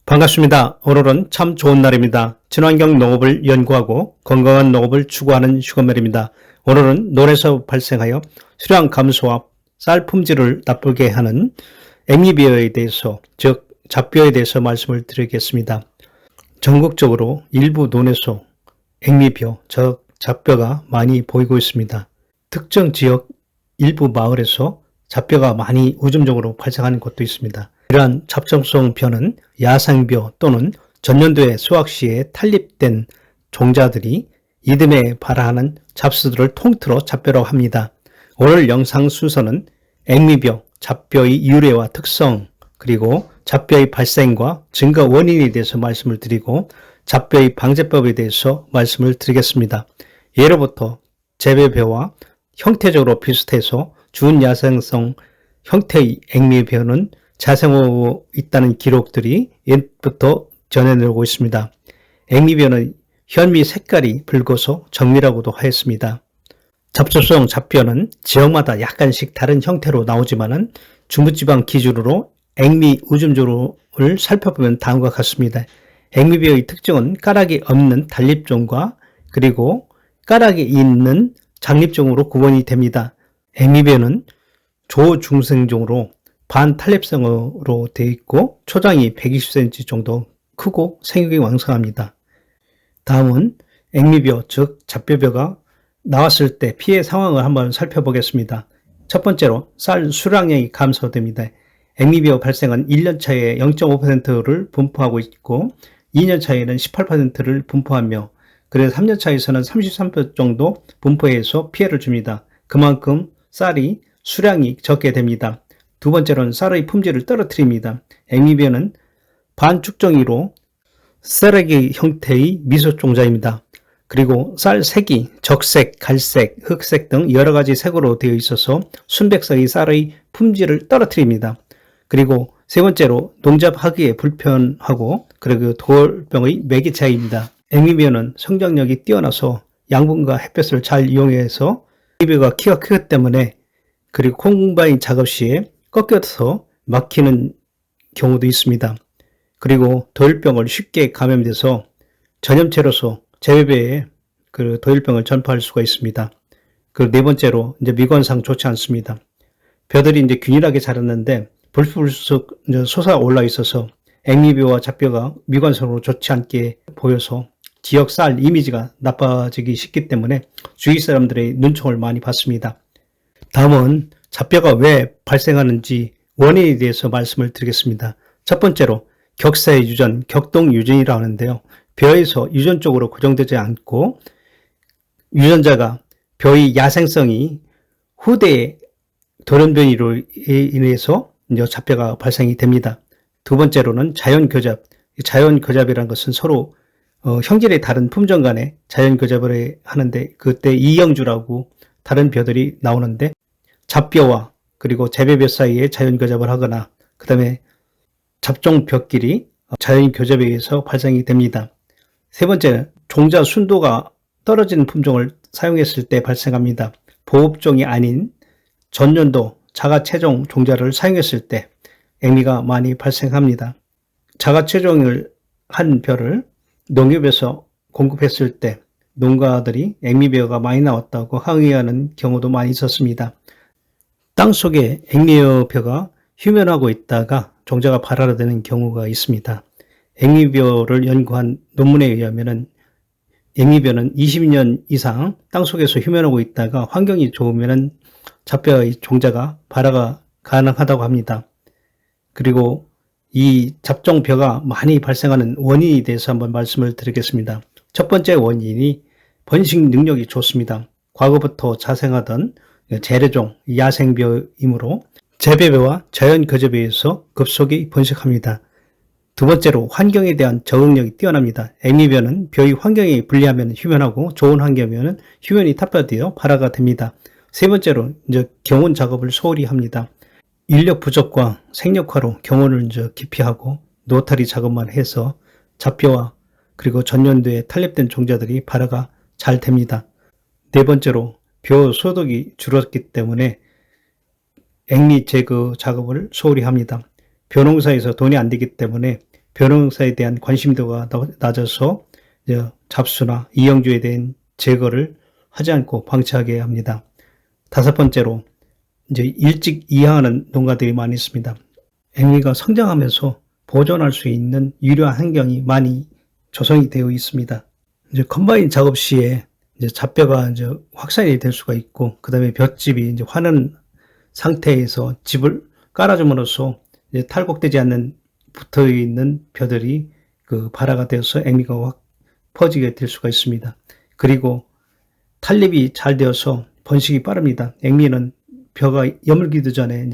반갑습니다. 오늘은 참 좋은 날입니다. 친환경 농업을 연구하고 건강한 농업을 추구하는 슈거멜입니다. 오늘은 논에서 발생하여 수량 감소와 쌀 품질을 나쁘게 하는 앵미비어에 대해서, 즉 잡벼에 대해서 말씀을 드리겠습니다. 전국적으로 일부 논에서 앵미벼, 즉 잡벼가 많이 보이고 있습니다. 특정 지역 일부 마을에서 잡벼가 많이 우점적으로 발생하는 곳도 있습니다. 이러한 잡정성 벼는 야생벼 또는 전년도에 수확 시에 탄립된 종자들이 이듬해 발화하는 잡수들을 통틀어 잡벼라고 합니다. 오늘 영상 순서는 앵미벼, 잡벼의 유래와 특성, 그리고 잡벼의 발생과 증가 원인에 대해서 말씀을 드리고 잡벼의 방제법에 대해서 말씀을 드리겠습니다. 예로부터 재배벼와 형태적으로 비슷해서 준야생성 형태의 앵미벼는 자생하고 있다는 기록들이 옛부터 전해내고 있습니다. 앵미벼는 현미 색깔이 붉어서 정미라고도 하였습니다. 잡초성 잡벼는 지역마다 약간씩 다른 형태로 나오지만은 중부지방 기준으로 앵미 우점조를 살펴보면 다음과 같습니다. 앵미벼의 특징은 까락이 없는 단립종과 그리고 까락이 있는 장립종으로 구분이 됩니다. 앵미벼는 조중생종으로 반탄립성으로 되어 있고 초장이 120cm 정도 크고 생육이 왕성합니다. 다음은 앵미벼, 즉 잡벼벼가 나왔을 때 피해 상황을 한번 살펴보겠습니다. 첫 번째로 쌀 수량량이 감소됩니다. 앵미벼 발생은 1년 차에 0.5%를 분포하고 있고 2년 차에는 18%를 분포하며 그래서 3년 차에서는 33% 정도 분포해서 피해를 줍니다. 그만큼 쌀이 수량이 적게 됩니다. 두 번째로는 쌀의 품질을 떨어뜨립니다. 앵미벼는 반축정이로 쌀에기 형태의 미소종자입니다. 그리고 쌀 색이 적색, 갈색, 흑색 등 여러 가지 색으로 되어 있어서 순백색의 쌀의 품질을 떨어뜨립니다. 그리고 세 번째로 농잡하기에 불편하고 그리고 돌병의 매개차이입니다. 앵미벼는 성장력이 뛰어나서 양분과 햇볕을 잘 이용해서 앵미벼가 키가 크기 때문에 그리고 콤바인 작업 시에 꺾여서 막히는 경우도 있습니다. 그리고 도일병을 쉽게 감염돼서 전염체로서 재배배에 그 도일병을 전파할 수가 있습니다. 그 네 번째로 이제 미관상 좋지 않습니다. 벼들이 이제 균일하게 자랐는데 불쑥불쑥 솟아 올라 있어서 앵미벼와 잡벼가 미관상으로 좋지 않게 보여서 지역 쌀 이미지가 나빠지기 쉽기 때문에 주위 사람들의 눈총을 많이 받습니다. 다음은 잡벼가 왜 발생하는지 원인에 대해서 말씀을 드리겠습니다. 첫 번째로 격사의 유전, 격동유전이라고 하는데요. 벼에서 유전 쪽으로 고정되지 않고 유전자가 벼의 야생성이 후대의 돌연변이로 인해서 잡벼가 발생이 됩니다. 두 번째로는 자연교잡. 자연교잡이라는 것은 서로 형질의 다른 품종 간에 자연교잡을 하는데 그때 이영주라고 다른 벼들이 나오는데 잡벼와 그리고 재배벼 사이에 자연교잡을 하거나 그 다음에 잡종벼끼리 자연교잡에 의해서 발생이 됩니다. 세 번째, 종자 순도가 떨어지는 품종을 사용했을 때 발생합니다. 보급종이 아닌 전년도 자가체종 종자를 사용했을 때 앵미가 많이 발생합니다. 자가체종을 한 벼를 농협에서 공급했을 때 농가들이 앵미벼가 많이 나왔다고 항의하는 경우도 많이 있었습니다. 땅속에 앵미벼가 휴면하고 있다가 종자가 발화되는 경우가 있습니다. 앵미벼를 연구한 논문에 의하면 앵미벼는 20년 이상 땅속에서 휴면하고 있다가 환경이 좋으면 잡벼의 종자가 발화가 가능하다고 합니다. 그리고 이 잡종벼가 많이 발생하는 원인에 대해서 한번 말씀을 드리겠습니다. 첫 번째 원인이 번식 능력이 좋습니다. 과거부터 자생하던 재래종 야생벼이므로 재배벼와 자연교잡에 의해서 급속히 번식합니다. 두 번째로 환경에 대한 적응력이 뛰어납니다. 앵미벼는 벼의 환경이 불리하면 휴면하고 좋은 환경이면 휴면이 탑재되어 발화가 됩니다. 세 번째로 경운 작업을 소홀히 합니다. 인력 부족과 생력화로 경운을 기피하고 노타리 작업만 해서 잡벼와 그리고 전년도에 탄립된 종자들이 발화가 잘 됩니다. 네 번째로 벼 소득이 줄었기 때문에 앵미 제거 작업을 소홀히 합니다. 벼농사에서 돈이 안 되기 때문에 벼농사에 대한 관심도가 낮아서 잡수나 이영주에 대한 제거를 하지 않고 방치하게 합니다. 다섯 번째로 일찍 이항하는 농가들이 많이 있습니다. 앵미가 성장하면서 보존할 수 있는 유려한 환경이 많이 조성이 되어 있습니다. 컴바인 작업 시에 잡뼈가 확산이 될 수가 있고, 그 다음에 볏짚이 화는 상태에서 짚을 깔아줌으로써 탈곡되지 않는 붙어 있는 벼들이 발화가 되어서 앵미가 확 퍼지게 될 수가 있습니다. 그리고 탄립이 잘 되어서 번식이 빠릅니다. 앵미는 벼가 여물기도 전에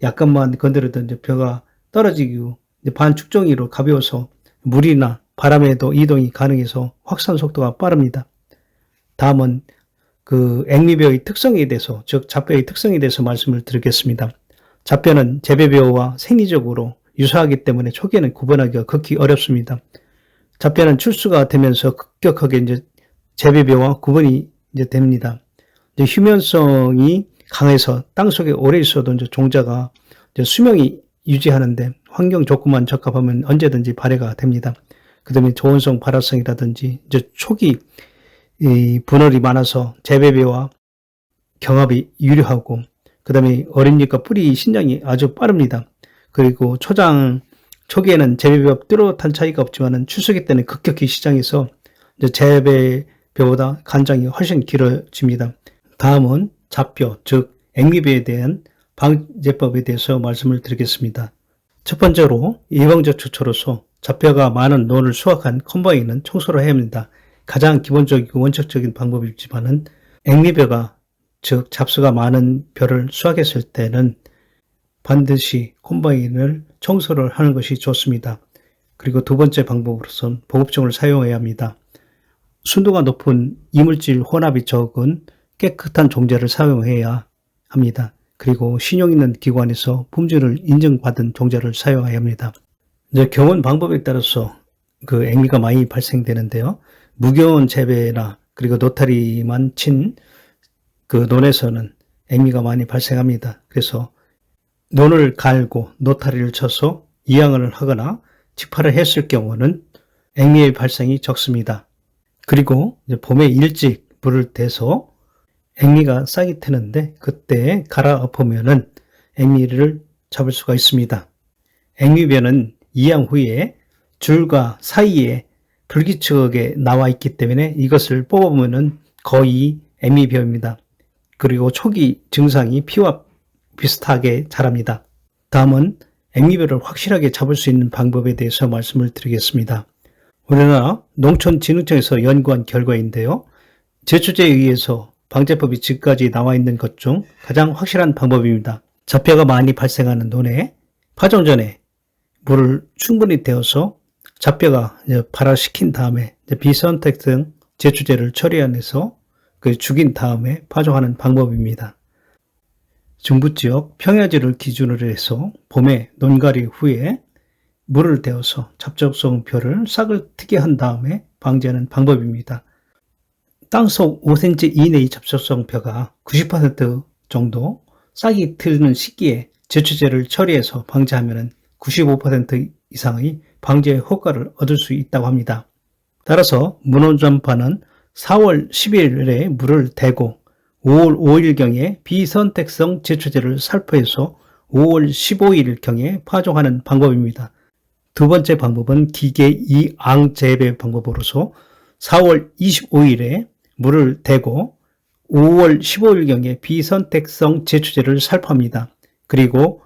약간만 건드려도 벼가 떨어지고 반축종이로 가벼워서 물이나 바람에도 이동이 가능해서 확산 속도가 빠릅니다. 다음은 앵미벼의 특성에 대해서, 즉 잡벼의 특성에 대해서 말씀을 드리겠습니다. 잡벼는 재배벼와 생리적으로 유사하기 때문에 초기에는 구분하기가 극히 어렵습니다. 잡벼는 출수가 되면서 급격하게 재배벼와 구분이 됩니다. 휴면성이 강해서 땅속에 오래 있어도 종자가 수명이 유지하는데 환경 조건만 적합하면 언제든지 발해가 됩니다. 그 다음에 조온성 발화성이라든지 초기 분월이 많아서 재배벼와 경합이 유리하고, 그 다음에 어린잎과 뿌리 신장이 아주 빠릅니다. 그리고 초기에는 재배벼와 뚜렷한 차이가 없지만 출수기 때는 급격히 시장에서 재배벼보다 간장이 훨씬 길어집니다. 다음은 잡벼, 즉 앵미벼에 대한 방제법에 대해서 말씀을 드리겠습니다. 첫 번째로 예방적 조처로서 잡벼가 많은 논을 수확한 컴바인은 청소를 해야 합니다. 가장 기본적이고 원칙적인 방법이지만은 앵미벼가, 즉 잡수가 많은 벼를 수확했을 때는 반드시 콤바인을 청소를 하는 것이 좋습니다. 그리고 두 번째 방법으로선 보급종을 사용해야 합니다. 순도가 높은 이물질 혼합이 적은 깨끗한 종자를 사용해야 합니다. 그리고 신용 있는 기관에서 품질을 인정받은 종자를 사용해야 합니다. 경원 방법에 따라서 앵미가 많이 발생되는데요. 무경원 재배나 그리고 노타리만 친 논에서는 앵미가 많이 발생합니다. 그래서 논을 갈고 노타리를 쳐서 이항을 하거나 직파를 했을 경우는 앵미의 발생이 적습니다. 그리고 봄에 일찍 물을 대서 앵미가 싹이 트는데 그때 갈아엎으면은 앵미를 잡을 수가 있습니다. 앵미벼는 이항 후에 줄과 사이에 불규칙하게 나와 있기 때문에 이것을 뽑으면은 거의 앵미벼입니다. 그리고 초기 증상이 피와 비슷하게 자랍니다. 다음은 앵미벼를 확실하게 잡을 수 있는 방법에 대해서 말씀을 드리겠습니다. 우리나라 농촌진흥청에서 연구한 결과인데요. 제초제에 의해서 방제법이 지금까지 나와 있는 것 중 가장 확실한 방법입니다. 잡혀가 많이 발생하는 논에 파종 전에 물을 충분히 데워서 잡혀가 발화시킨 다음에 비선택성 제초제를 처리해서 죽인 다음에 파종하는 방법입니다. 중부지역 평야지를 기준으로 해서 봄에 논가리 후에 물을 데워서 잡적성 벼를 싹을 트게 한 다음에 방제하는 방법입니다. 땅속 5cm 이내의 잡적성 벼가 90% 정도 싹이 트는 시기에 제초제를 처리해서 방제하면 95% 이상의 방제 효과를 얻을 수 있다고 합니다. 따라서 문호전파는 4월 10일에 물을 대고 5월 5일경에 비선택성 제초제를 살포해서 5월 15일경에 파종하는 방법입니다. 두 번째 방법은 기계 이항 재배 방법으로서 4월 25일에 물을 대고 5월 15일경에 비선택성 제초제를 살포합니다. 그리고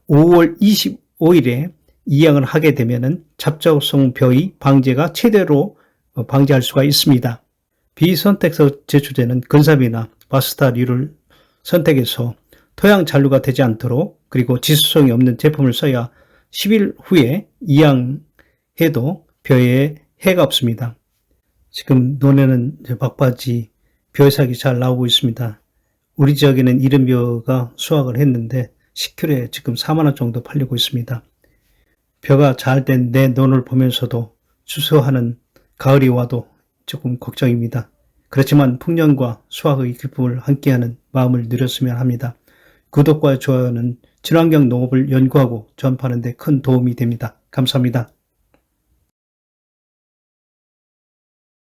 5월 25일에 이항을 하게 되면 잡적성 벼의 방제가 최대로 방제할 수가 있습니다. 비선택성 제초제는 근삽이나 바스타류를 선택해서 토양 잔류가 되지 않도록, 그리고 지수성이 없는 제품을 써야 10일 후에 이항해도 벼에 해가 없습니다. 지금 논에는 막바지 벼싹이 잘 나오고 있습니다. 우리 지역에는 이른벼가 수확을 했는데 10kg에 지금 4만원 정도 팔리고 있습니다. 벼가 잘 된 내 논을 보면서도 추수하는 가을이 와도 조금 걱정입니다. 그렇지만 풍년과 수확의 기쁨을 함께하는 마음을 누렸으면 합니다. 구독과 좋아요는 친환경 농업을 연구하고 전파하는 데 큰 도움이 됩니다. 감사합니다.